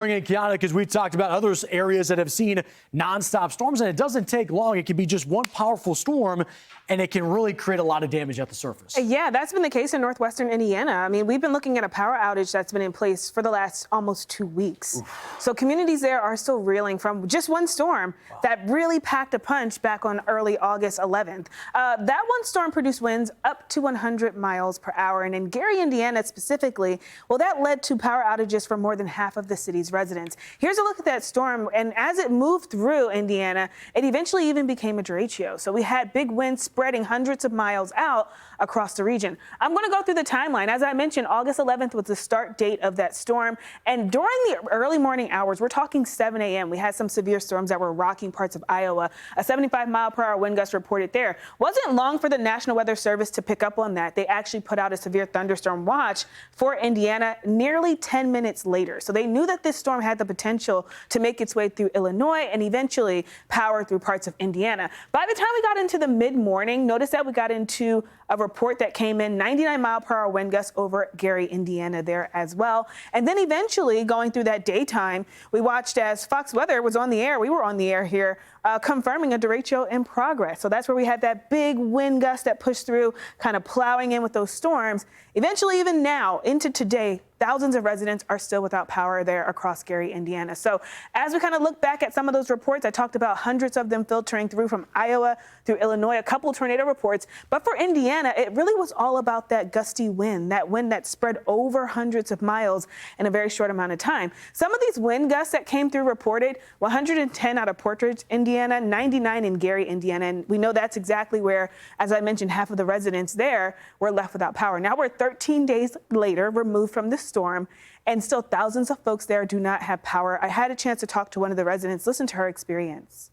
Bring in Kiyana because we talked about other areas that have seen nonstop storms, and it doesn't take long. It can be just one powerful storm, and it can really create a lot of damage at the surface. Yeah, that's been the case in northwestern Indiana. I mean, we've been looking at a power outage that's been in place for the last almost 2 weeks. Oof. So communities there are still reeling from just one storm that really packed a punch back on early August 11th. That one storm produced winds up to 100 miles per hour. And in Gary, Indiana specifically, well, that led to power outages for more than half of the city's residents. Here's a look at that storm. And as it moved through Indiana, it eventually even became a derecho. So we had big winds spreading hundreds of miles out across the region. I'm going to go through the timeline. As I mentioned, August 11th was the start date of that storm. And during the early morning hours, we're talking 7 a.m., we had some severe storms that were rocking parts of Iowa. A 75-mile-per-hour wind gust reported there. Wasn't long for the National Weather Service to pick up on that. They actually put out a severe thunderstorm watch for Indiana nearly 10 minutes later. So they knew that this storm had the potential to make its way through Illinois and eventually power through parts of Indiana. By the time we got into the mid-morning, notice that we got into a report that came in 99-mile-per-hour wind gusts over Gary, Indiana there as well. And then eventually going through that daytime, we watched as Fox Weather was on the air. We were on the air here confirming a derecho in progress. So that's where we had that big wind gust that pushed through, kind of plowing in with those storms. Eventually, even now into today, thousands of residents are still without power there across Gary, Indiana. So as we kind of look back at some of those reports, I talked about hundreds of them filtering through from Iowa through Illinois, a couple tornado reports. But for Indiana, it really was all about that gusty wind that spread over hundreds of miles in a very short amount of time. Some of these wind gusts that came through reported 110 out of Portridge, Indiana, 99 in Gary, Indiana. And we know that's exactly where, as I mentioned, half of the residents there were left without power. Now we're 13 days later, removed from the storm, and still thousands of folks there do not have power. I had a chance to talk to one of the residents. Listen to her experience.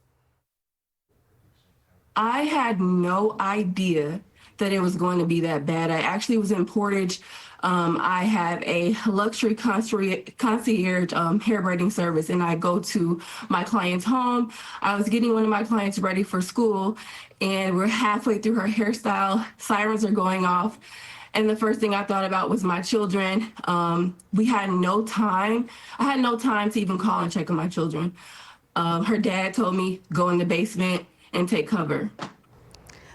I had no idea that it was going to be that bad. I actually was in Portage. I have a luxury concierge hair braiding service, and I go to my client's home. I was getting one of my clients ready for school, and we're halfway through her hairstyle. Sirens are going off. And the first thing I thought about was my children. We had no time. I had no time to even call and check on my children. Her dad told me, go in the basement and take cover.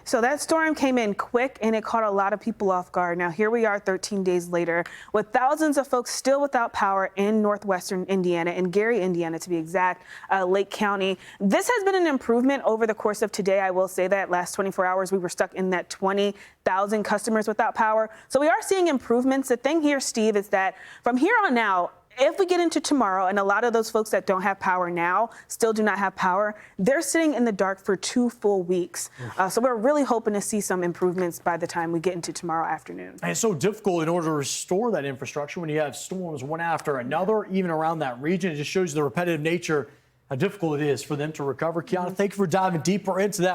So that storm came in quick, and it caught a lot of people off guard. Now, here we are 13 days later with thousands of folks still without power in northwestern Indiana, in Gary, Indiana, to be exact, Lake County. This has been an improvement over the course of today. I will say that last 24 hours, we were stuck in that 20,000 customers without power. So we are seeing improvements. The thing here, Steve, is that from here on out, if we get into tomorrow and a lot of those folks that don't have power now still do not have power, they're sitting in the dark for 2 full weeks. So we're really hoping to see some improvements by the time we get into tomorrow afternoon. And it's so difficult in order to restore that infrastructure when you have storms one after another, even around that region. It just shows you the repetitive nature, how difficult it is for them to recover. Kiyana, thank you for diving deeper into that.